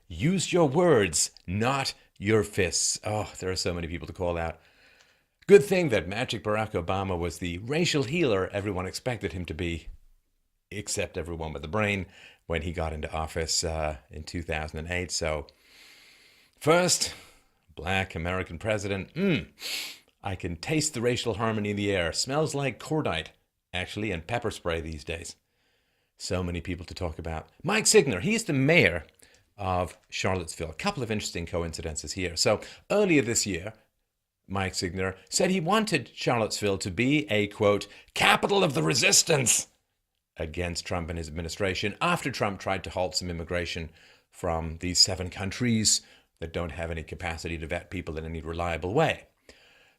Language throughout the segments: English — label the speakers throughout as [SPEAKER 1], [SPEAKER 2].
[SPEAKER 1] use your words, not your fists. Oh, there are so many people to call out. Good thing that Magic Barack Obama was the racial healer everyone expected him to be, except everyone with a brain, when he got into office in 2008. So, first, black American president. I can taste the racial harmony in the air. Smells like cordite, actually, and pepper spray these days. So many people to talk about. Mike Signer, he's the mayor of Charlottesville. A couple of interesting coincidences here. So, earlier this year, Mike Signer said he wanted Charlottesville to be a, quote, capital of the resistance against Trump and his administration after Trump tried to halt some immigration from these 7 countries that don't have any capacity to vet people in any reliable way.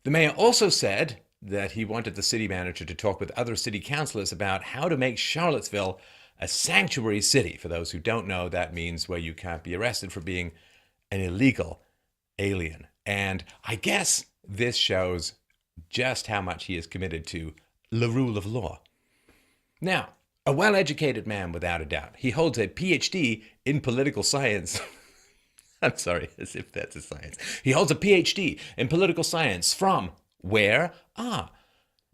[SPEAKER 1] The mayor also said that he wanted the city manager to talk with other city councilors about how to make Charlottesville a sanctuary city. For those who don't know, that means where you can't be arrested for being an illegal alien. And I guess this shows just how much he is committed to the rule of law. Now, a well-educated man without a doubt. He holds a PhD in political science. I'm sorry, as if that's a science. He holds a PhD in political science from where?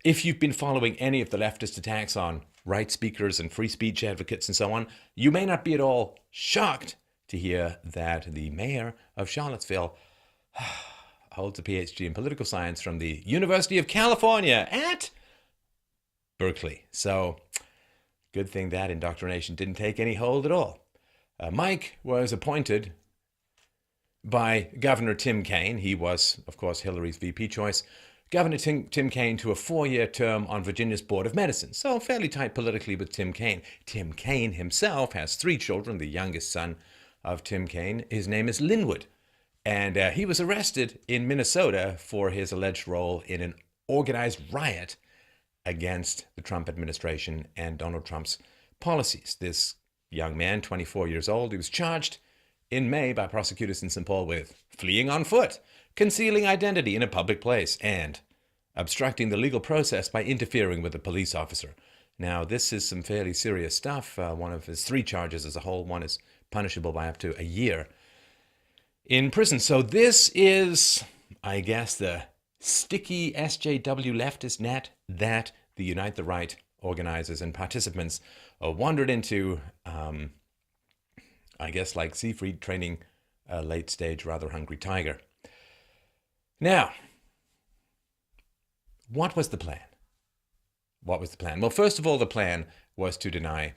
[SPEAKER 1] If you've been following any of the leftist attacks on right speakers and free speech advocates and so on, you may not be at all shocked to hear that the mayor of Charlottesville holds a PhD in political science from the University of California at Berkeley. So, good thing that indoctrination didn't take any hold at all. Mike was appointed by Governor Tim Kaine. He was, of course, Hillary's VP choice. Governor Tim Kaine to a 4-year term on Virginia's Board of Medicine. So fairly tight politically with Tim Kaine. Tim Kaine himself has 3 children. The youngest son of Tim Kaine, his name is Linwood. And he was arrested in Minnesota for his alleged role in an organized riot against the Trump administration and Donald Trump's policies. This young man, 24 years old, he was charged in May by prosecutors in St. Paul with fleeing on foot, concealing identity in a public place, and obstructing the legal process by interfering with a police officer. Now, this is some fairly serious stuff. One of his 3 charges as a whole, one is punishable by up to a year in prison. So this is, I guess, the sticky SJW leftist net that the Unite the Right organizers and participants wandered into, I guess, like Siegfried training a late-stage, rather hungry tiger. Now, what was the plan? What was the plan? Well, first of all, the plan was to deny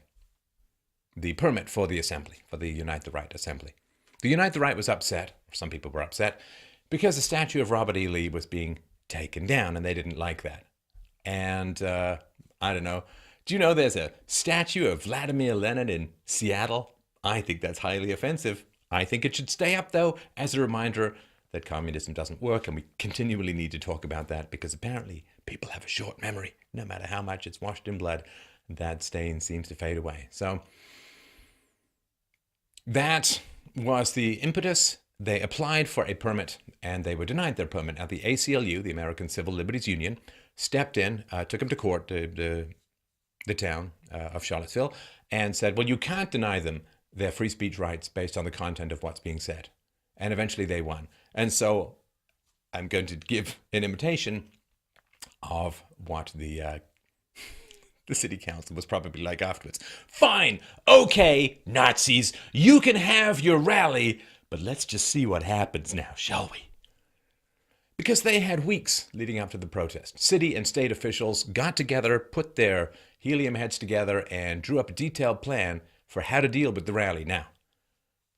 [SPEAKER 1] the permit for the assembly, for the Unite the Right assembly. The Unite the Right was upset, or some people were upset, because the statue of Robert E. Lee was being taken down, and they didn't like that. And, I don't know, do you know there's a statue of Vladimir Lenin in Seattle? I think that's highly offensive. I think it should stay up, though, as a reminder that communism doesn't work, and we continually need to talk about that, because apparently people have a short memory. No matter how much it's washed in blood, that stain seems to fade away. So, that was the impetus. They applied for a permit, and they were denied their permit. Now, the ACLU, the American Civil Liberties Union, stepped in, took them to court, the town of Charlottesville, and said, well, you can't deny them their free speech rights based on the content of what's being said. And eventually they won. And so I'm going to give an imitation of what the city council was probably like afterwards. Fine, okay, Nazis, you can have your rally, but let's just see what happens now, shall we? Because they had weeks leading up to the protest. City and state officials got together, put their helium heads together, and drew up a detailed plan for how to deal with the rally. Now,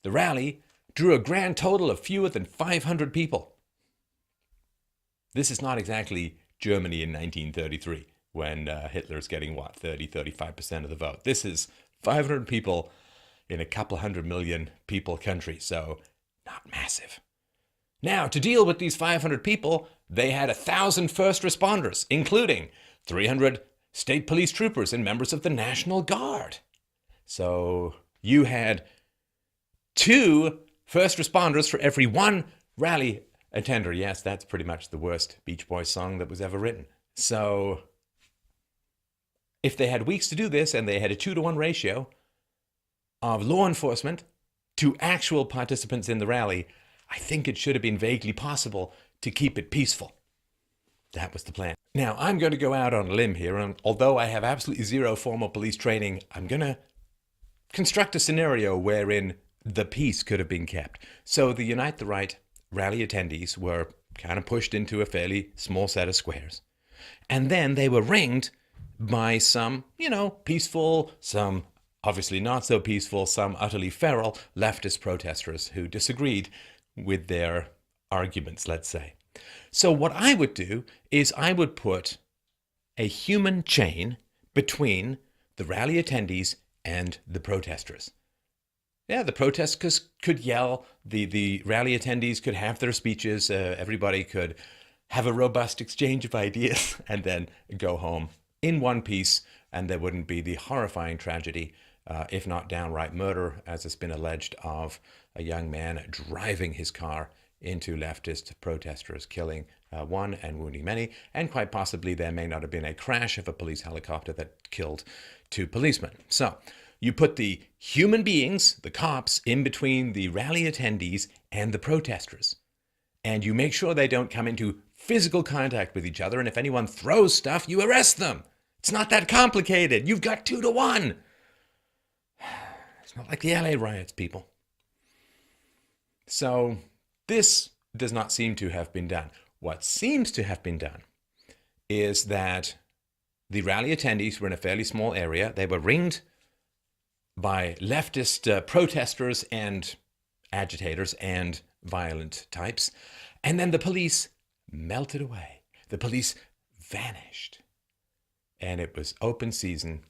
[SPEAKER 1] the rally drew a grand total of fewer than 500 people. This is not exactly Germany in 1933, when Hitler's getting, 35% of the vote. This is 500 people in a couple 100 million people country, so not massive. Now, to deal with these 500 people, they had 1,000 first responders, including 300 state police troopers and members of the National Guard. So you had 2 first responders for every 1 rally attender. Yes, that's pretty much the worst Beach Boys song that was ever written. So if they had weeks to do this and they had a 2-to-1 ratio of law enforcement to actual participants in the rally, I think it should have been vaguely possible to keep it peaceful. That was the plan. Now, I'm going to go out on a limb here, and although I have absolutely zero formal police training, I'm going to construct a scenario wherein the peace could have been kept. So the Unite the Right rally attendees were kind of pushed into a fairly small set of squares. And then they were ringed by some, peaceful, some obviously not so peaceful, some utterly feral leftist protesters who disagreed with their arguments, let's say. So what I would do is I would put a human chain between the rally attendees and the protesters. Yeah, the protesters could yell, the rally attendees could have their speeches, everybody could have a robust exchange of ideas and then go home in one piece, and there wouldn't be the horrifying tragedy, if not downright murder, as has been alleged, of a young man driving his car into leftist protesters, killing one and wounding many, and quite possibly there may not have been a crash of a police helicopter that killed 2 policemen. So you put the human beings, the cops, in between the rally attendees and the protesters, and you make sure they don't come into physical contact with each other, and if anyone throws stuff, you arrest them. It's not that complicated. You've got 2 to 1. It's not like the LA riots, people. So this does not seem to have been done. What seems to have been done is that the rally attendees were in a fairly small area. They were ringed by leftist protesters and agitators and violent types. And then the police melted away. The police vanished. And it was open season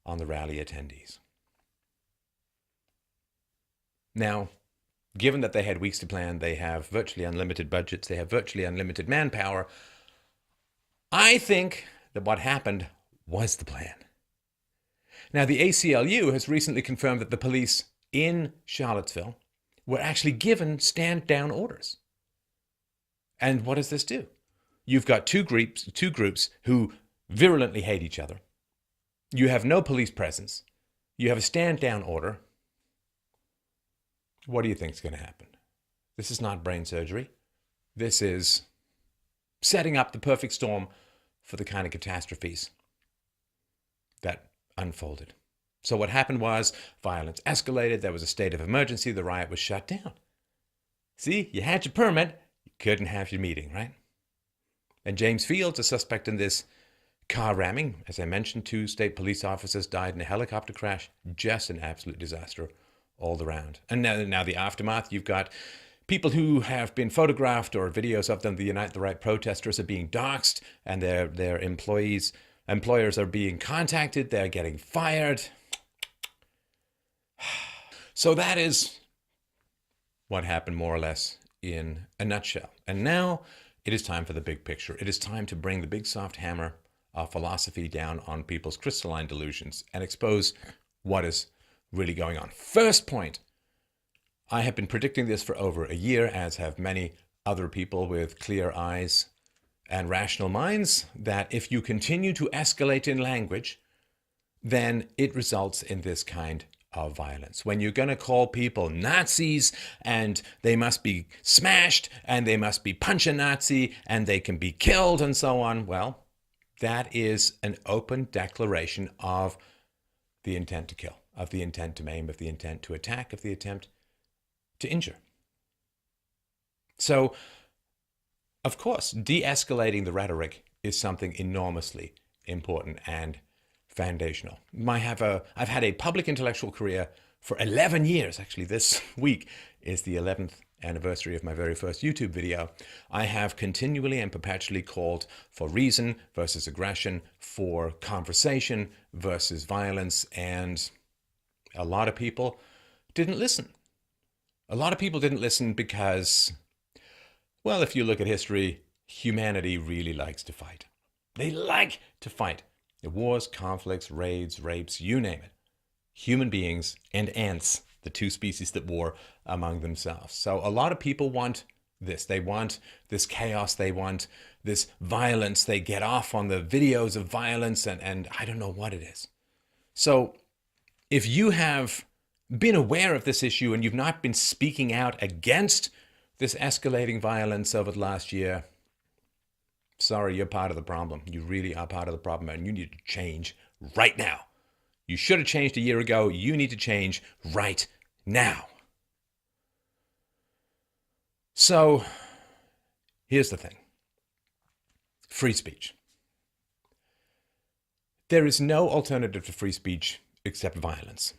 [SPEAKER 1] on the rally attendees. Now, given that they had weeks to plan, they have virtually unlimited budgets, they have virtually unlimited manpower, I think that what happened was the plan. Now, the ACLU has recently confirmed that the police in Charlottesville were actually given stand-down orders. And what does this do? You've got two groups who virulently hate each other. You have no police presence. You have a stand-down order. What do you think is going to happen? This is not brain surgery. This is setting up the perfect storm for the kind of catastrophes that unfolded. So what happened was violence escalated. There was a state of emergency. The riot was shut down. See, you had your permit. You couldn't have your meeting, right? And James Fields, a suspect in this car ramming, as I mentioned, 2 state police officers died in a helicopter crash. Just an absolute disaster all around. And now the aftermath, you've got people who have been photographed or videos of them. The Unite the Right protesters are being doxxed, and their employers are being contacted. They're getting fired. So that is what happened more or less in a nutshell. And now it is time for the big picture. It is time to bring the big soft hammer of philosophy down on people's crystalline delusions and expose what is really going on. First point, I have been predicting this for over a year, as have many other people with clear eyes and rational minds, that if you continue to escalate in language, then it results in this kind of violence. When you're going to call people Nazis and they must be smashed and they must be punch a Nazi and they can be killed and so on, well, that is an open declaration of the intent to kill, of the intent to maim, of the intent to attack, of the attempt to injure. So, of course, de-escalating the rhetoric is something enormously important and foundational. I've had a public intellectual career for 11 years. Actually, this week is the 11th anniversary of my very first YouTube video. I have continually and perpetually called for reason versus aggression, for conversation versus violence, and a lot of people didn't listen. A lot of people didn't listen because, well, if you look at history, humanity really likes to fight. They like to fight. Wars, conflicts, raids, rapes, you name it. Human beings and ants, the 2 species that war among themselves. So a lot of people want this. They want this chaos. They want this violence. They get off on the videos of violence and I don't know what it is. So if you have been aware of this issue and you've not been speaking out against this escalating violence over the last year, sorry, you're part of the problem. You really are part of the problem, and you need to change right now. You should have changed a year ago. You need to change right now. So, here's the thing. Free speech. There is no alternative to free speech except violence.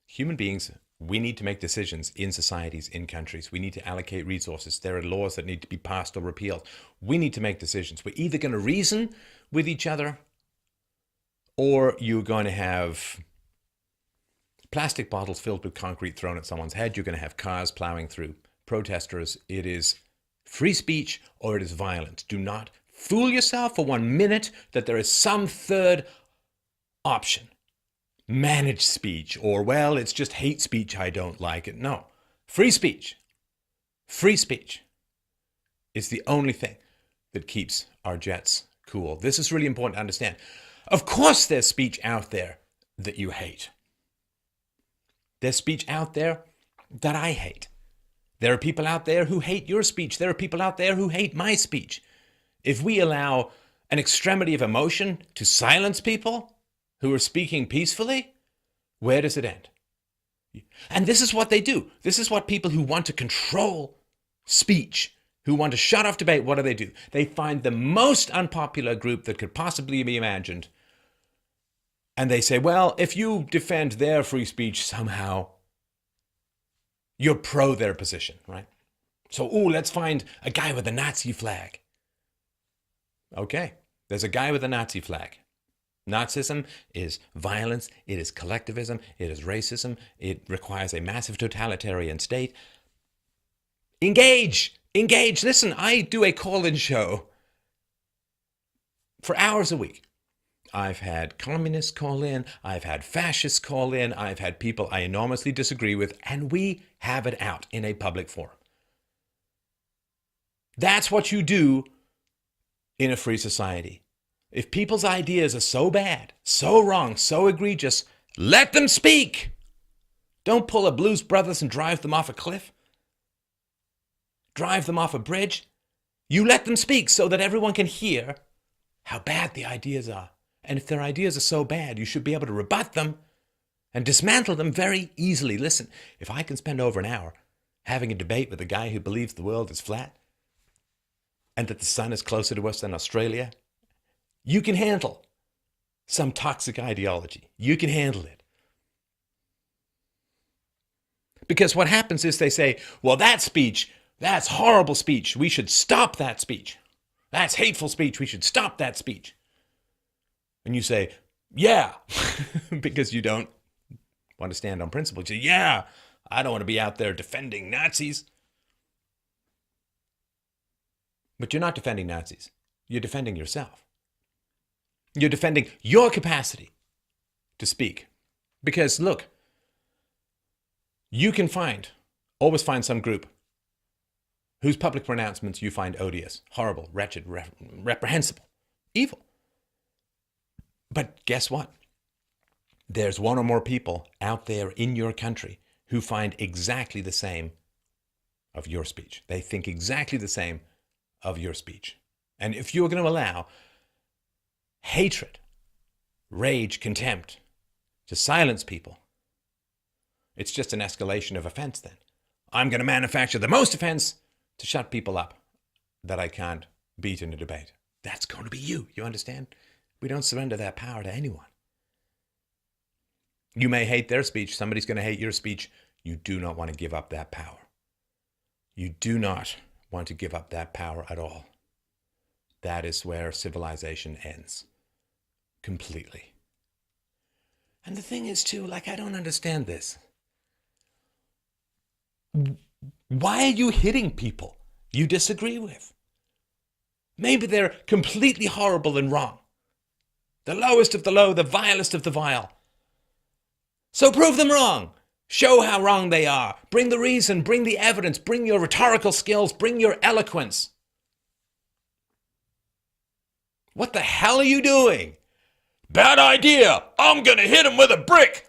[SPEAKER 1] Human beings, we need to make decisions in societies, in countries. We need to allocate resources. There are laws that need to be passed or repealed. We need to make decisions. We're either going to reason with each other, or you're going to have plastic bottles filled with concrete thrown at someone's head. You're going to have cars plowing through protesters. It is free speech or it is violence. Do not fool yourself for 1 minute that there is some third option. Managed speech, or, well, it's just hate speech, I don't like it. No. Free speech. Free speech is the only thing that keeps our jets cool. This is really important to understand. Of course there's speech out there that you hate. There's speech out there that I hate. There are people out there who hate your speech. There are people out there who hate my speech. If we allow an extremity of emotion to silence people who are speaking peacefully, where does it end? And this is what they do. This is what people who want to control speech, who want to shut off debate, what do? They find the most unpopular group that could possibly be imagined. And they say, well, if you defend their free speech somehow, you're pro their position, right? So, let's find a guy with a Nazi flag. Okay, there's a guy with a Nazi flag. Nazism is violence, it is collectivism, it is racism, it requires a massive totalitarian state. Engage! Listen, I do a call-in show for hours a week. I've had communists call in, I've had fascists call in, I've had people I enormously disagree with, and we have it out in a public forum. That's what you do in a free society. If people's ideas are so bad, so wrong, so egregious, let them speak. Don't pull a Blues Brothers and drive them off a cliff. Drive them off a bridge. You let them speak so that everyone can hear how bad the ideas are. And if their ideas are so bad, you should be able to rebut them and dismantle them very easily. Listen, if I can spend over an hour having a debate with a guy who believes the world is flat and that the sun is closer to us than Australia, you can handle some toxic ideology. You can handle it. Because what happens is they say, well, that speech, that's horrible speech. We should stop that speech. That's hateful speech. We should stop that speech. And you say, yeah, because you don't want to stand on principle. You say, yeah, I don't want to be out there defending Nazis. But you're not defending Nazis. You're defending yourself. You're defending your capacity to speak. Because, look, you can always find some group whose public pronouncements you find odious, horrible, wretched, reprehensible, evil. But guess what? There's one or more people out there in your country who find exactly the same of your speech. They think exactly the same of your speech. And if you're going to allow hatred, rage, contempt to silence people, it's just an escalation of offense then. I'm going to manufacture the most offense to shut people up that I can't beat in a debate. That's going to be you. You understand? We don't surrender that power to anyone. You may hate their speech. Somebody's going to hate your speech. You do not want to give up that power. You do not want to give up that power at all. That is where civilization ends. Completely. And the thing is, too, I don't understand this. Why are you hitting people you disagree with? Maybe they're completely horrible and wrong. The lowest of the low, the vilest of the vile. So prove them wrong. Show how wrong they are. Bring the reason, bring the evidence, bring your rhetorical skills, bring your eloquence. What the hell are you doing? Bad idea. I'm going to hit him with a brick.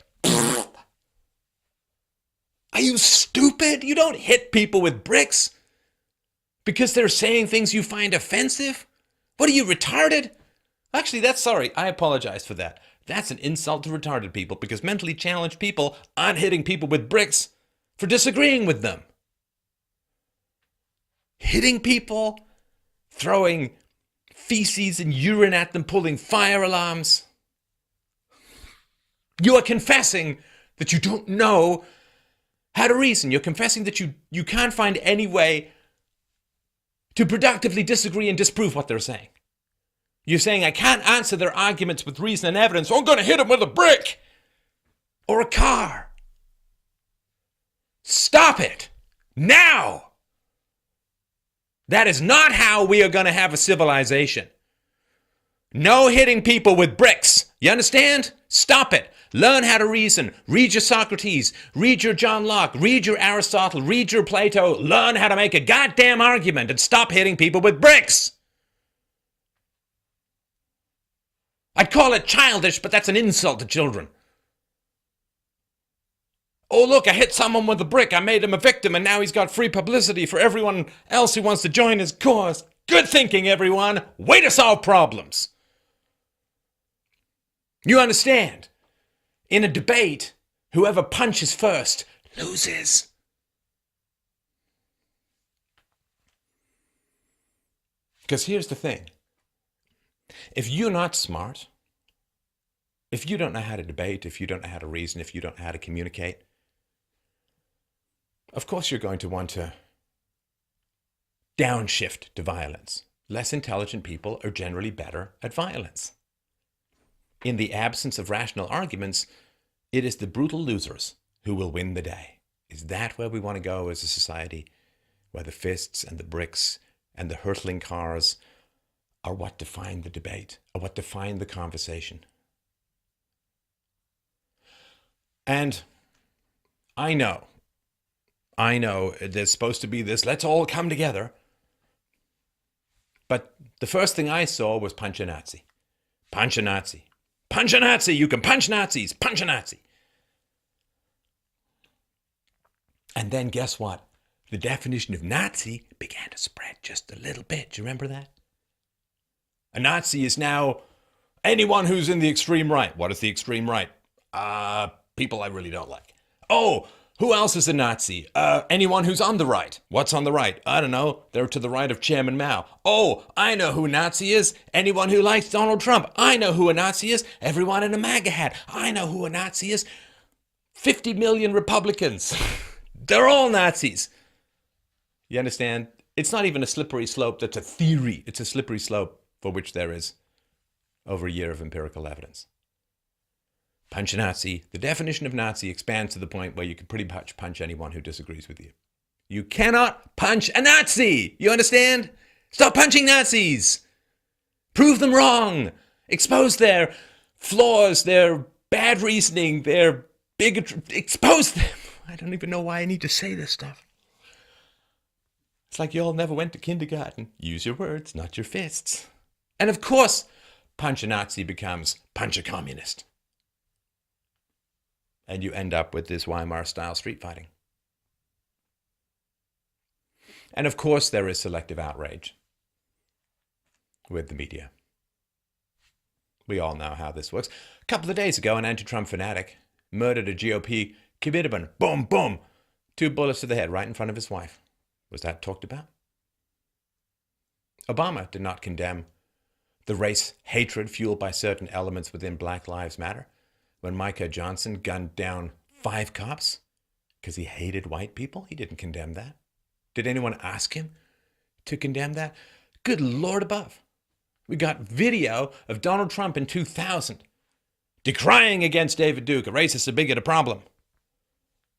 [SPEAKER 1] Are you stupid? You don't hit people with bricks because they're saying things you find offensive? What are you, retarded? Actually, sorry, I apologize for that. That's an insult to retarded people because mentally challenged people aren't hitting people with bricks for disagreeing with them. Hitting people, throwing feces and urine at them, pulling fire alarms. You are confessing that you don't know how to reason. You're confessing that you can't find any way to productively disagree and disprove what they're saying. You're saying, I can't answer their arguments with reason and evidence, so I'm going to hit them with a brick or a car. Stop it now. That is not how we are going to have a civilization. No hitting people with bricks. You understand? Stop it. Learn how to reason. Read your Socrates. Read your John Locke. Read your Aristotle. Read your Plato. Learn how to make a goddamn argument and stop hitting people with bricks. I'd call it childish, but that's an insult to children. Oh, look, I hit someone with a brick. I made him a victim, and now he's got free publicity for everyone else who wants to join his cause. Good thinking, everyone. Way to solve problems. You understand? In a debate, whoever punches first loses. Because here's the thing. If you're not smart, if you don't know how to debate, if you don't know how to reason, if you don't know how to communicate, of course you're going to want to downshift to violence. Less intelligent people are generally better at violence. In the absence of rational arguments, it is the brutal losers who will win the day. Is that where we want to go as a society? Where the fists and the bricks and the hurtling cars are what define the debate, or what define the conversation. And I know there's supposed to be this, let's all come together. But the first thing I saw was punch a Nazi. Punch a Nazi. Punch a Nazi. You can punch Nazis. Punch a Nazi. And then guess what? The definition of Nazi began to spread just a little bit. Do you remember that? A Nazi is now anyone who's in the extreme right. What is the extreme right? People I really don't like. Oh, who else is a Nazi? Anyone who's on the right. What's on the right? I don't know. They're to the right of Chairman Mao. Oh, I know who a Nazi is. Anyone who likes Donald Trump. I know who a Nazi is. Everyone in a MAGA hat. I know who a Nazi is. 50 million Republicans. They're all Nazis. You understand? It's not even a slippery slope. That's a theory. It's a slippery slope for which there is over a year of empirical evidence. Punch a Nazi. The definition of Nazi expands to the point where you can pretty much punch anyone who disagrees with you. You cannot punch a Nazi. You understand? Stop punching Nazis. Prove them wrong. Expose their flaws, their bad reasoning, their bigotry. Expose them. I don't even know why I need to say this stuff. It's like you all never went to kindergarten. Use your words, not your fists. And of course, punch a Nazi becomes punch a communist. And you end up with this Weimar-style street fighting. And of course, there is selective outrage with the media. We all know how this works. A couple of days ago, an anti-Trump fanatic murdered a GOP committeeman. Boom, boom. 2 bullets to the head right in front of his wife. Was that talked about? Obama did not condemn the race hatred fueled by certain elements within Black Lives Matter when Micah Johnson gunned down 5 cops because he hated white people. He didn't condemn that. Did anyone ask him to condemn that? Good Lord above. We got video of Donald Trump in 2000 decrying against David Duke, a racist, a bigot, a problem.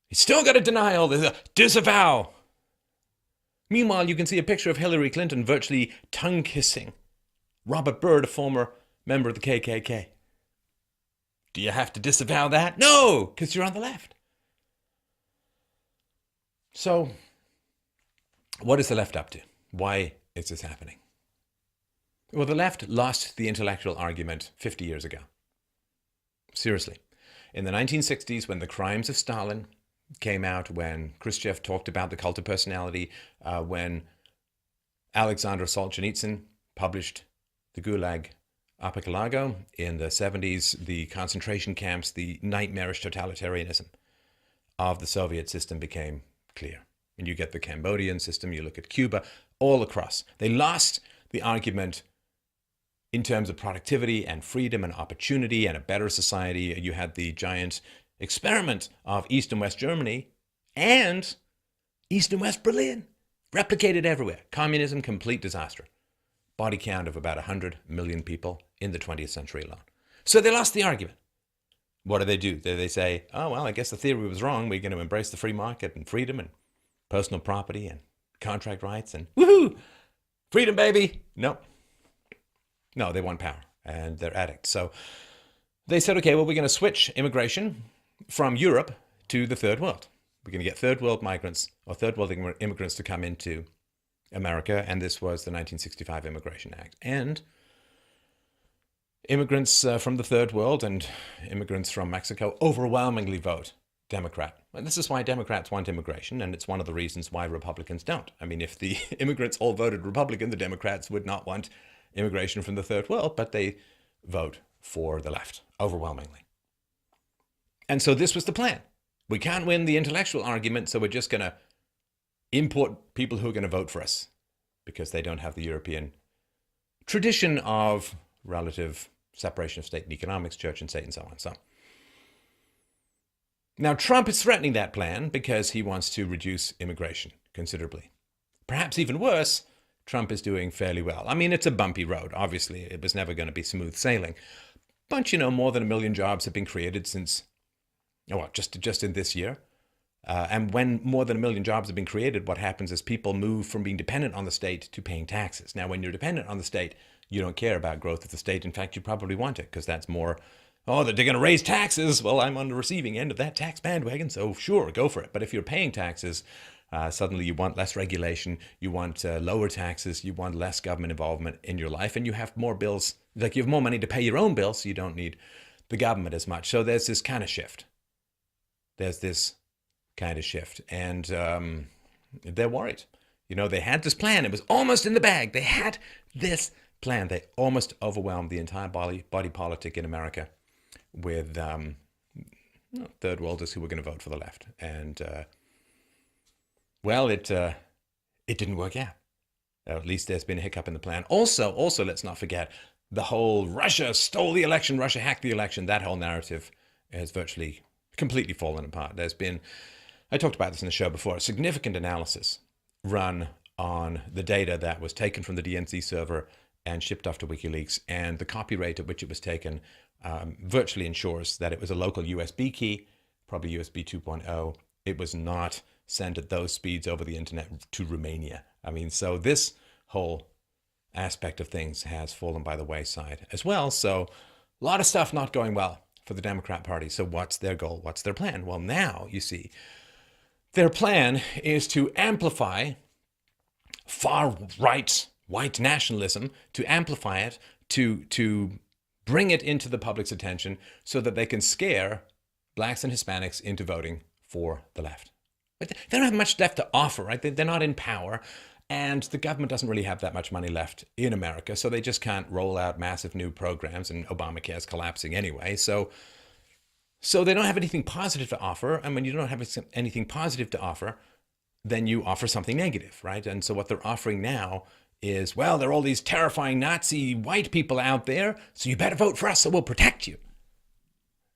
[SPEAKER 1] He's still got to deny all this, disavow. Meanwhile, you can see a picture of Hillary Clinton virtually tongue-kissing Robert Byrd, a former member of the KKK. Do you have to disavow that? No, because you're on the left. So, what is the left up to? Why is this happening? Well, the left lost the intellectual argument 50 years ago. Seriously. In the 1960s, when the crimes of Stalin came out, when Khrushchev talked about the cult of personality, when Alexander Solzhenitsyn published the Gulag Archipelago in the 70s, the concentration camps, the nightmarish totalitarianism of the Soviet system became clear. And you get the Cambodian system, you look at Cuba, all across. They lost the argument in terms of productivity and freedom and opportunity and a better society. You had the giant experiment of East and West Germany and East and West Berlin, replicated everywhere. Communism, complete disaster. Body count of about 100 million people in the 20th century alone. So they lost the argument. What do? They say, oh, well, I guess the theory was wrong. We're going to embrace the free market and freedom and personal property and contract rights and woohoo, freedom, baby. No, they want power and they're addicts. So they said, okay, well, we're going to switch immigration from Europe to the third world. We're going to get third world migrants or third world immigrants to come into America. And this was the 1965 Immigration Act. And immigrants from the third world and immigrants from Mexico overwhelmingly vote Democrat. And this is why Democrats want immigration, and it's one of the reasons why Republicans don't. I mean, if the immigrants all voted Republican, the Democrats would not want immigration from the third world, but they vote for the left overwhelmingly. And so this was the plan. We can't win the intellectual argument, so we're just going to import people who are going to vote for us because they don't have the European tradition of relative separation of state and economics, church and state, and so on. So now Trump is threatening that plan because he wants to reduce immigration considerably. Perhaps even worse, Trump is doing fairly well. I mean, it's a bumpy road. Obviously, it was never going to be smooth sailing. But, more than 1 million jobs have been created since, just in this year. And when more than 1 million jobs have been created, what happens is people move from being dependent on the state to paying taxes. Now, when you're dependent on the state, you don't care about growth of the state. In fact, you probably want it because that's more, they're going to raise taxes. Well, I'm on the receiving end of that tax bandwagon, so sure, go for it. But if you're paying taxes, suddenly you want less regulation, you want lower taxes, you want less government involvement in your life, and you have more bills, like you have more money to pay your own bills, so you don't need the government as much. So there's this kind of shift. And they're worried. They had this plan. It was almost in the bag. They had this plan. They almost overwhelmed the entire body politic in America with third worlders who were going to vote for the left. And it didn't work out. At least there's been a hiccup in the plan. Also, let's not forget the whole Russia stole the election, Russia hacked the election. That whole narrative has virtually completely fallen apart. There's been, I talked about this in the show before, a significant analysis run on the data that was taken from the DNC server and shipped off to WikiLeaks, and the copy rate at which it was taken virtually ensures that it was a local USB key, probably USB 2.0. It was not sent at those speeds over the internet to Romania. I mean, so this whole aspect of things has fallen by the wayside as well. So a lot of stuff not going well for the Democrat Party. So what's their goal? What's their plan? Well, now you see, their plan is to amplify far-right white nationalism, to amplify it, to bring it into the public's attention so that they can scare blacks and Hispanics into voting for the left. They don't have much left to offer, right? They're not in power, and the government doesn't really have that much money left in America, so they just can't roll out massive new programs, and Obamacare is collapsing anyway. So they don't have anything positive to offer, and when you don't have anything positive to offer, then you offer something negative, right? And so what they're offering now is, well, there are all these terrifying Nazi white people out there, so you better vote for us so we'll protect you.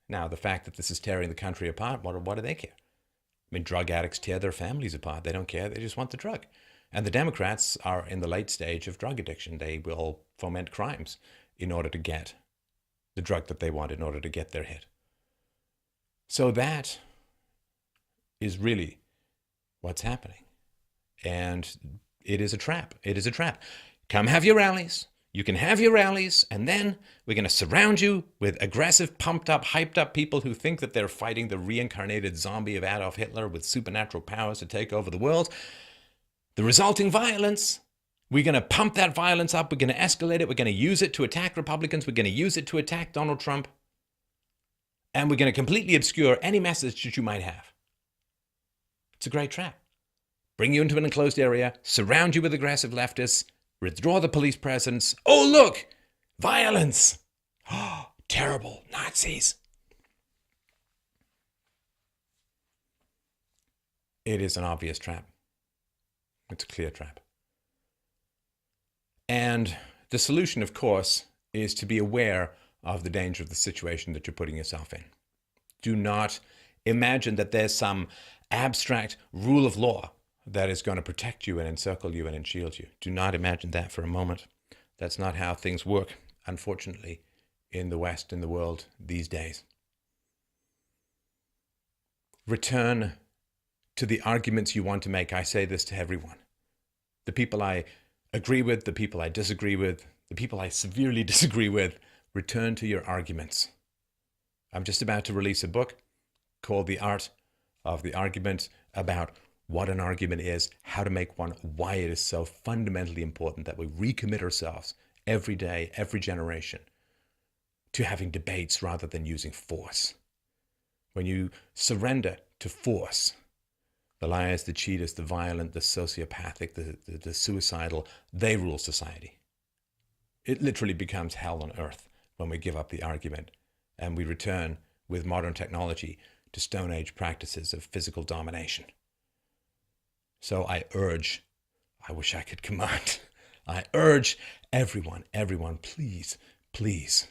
[SPEAKER 1] Now, the fact that this is tearing the country apart, what do they care? I mean, drug addicts tear their families apart. They don't care. They just want the drug. And the Democrats are in the late stage of drug addiction. They will foment crimes in order to get the drug that they want, in order to get their hit. So that is really what's happening. And it is a trap. It is a trap. Come have your rallies. You can have your rallies, and then we're going to surround you with aggressive, pumped up, hyped up people who think that they're fighting the reincarnated zombie of Adolf Hitler with supernatural powers to take over the world. The resulting violence, we're going to pump that violence up. We're going to escalate it. We're going to use it to attack Republicans. We're going to use it to attack Donald Trump. And we're going to completely obscure any message that you might have. It's a great trap. Bring you into an enclosed area, surround you with aggressive leftists, withdraw the police presence. Oh, look! Violence! Oh, terrible. Nazis. It is an obvious trap. It's a clear trap. And the solution, of course, is to be aware of the danger of the situation that you're putting yourself in. Do not imagine that there's some abstract rule of law that is going to protect you and encircle you and enshield you. Do not imagine that for a moment. That's not how things work, unfortunately, in the West, in the world these days. Return to the arguments you want to make. I say this to everyone. The people I agree with, the people I disagree with, the people I severely disagree with, return to your arguments. I'm just about to release a book called The Art of the Argument, about what an argument is, how to make one, why it is so fundamentally important that we recommit ourselves every day, every generation, to having debates rather than using force. When you surrender to force, the liars, the cheaters, the violent, the sociopathic, the suicidal, they rule society. It literally becomes hell on earth when we give up the argument and we return with modern technology to Stone Age practices of physical domination. So I wish I could command, I urge everyone, please, please,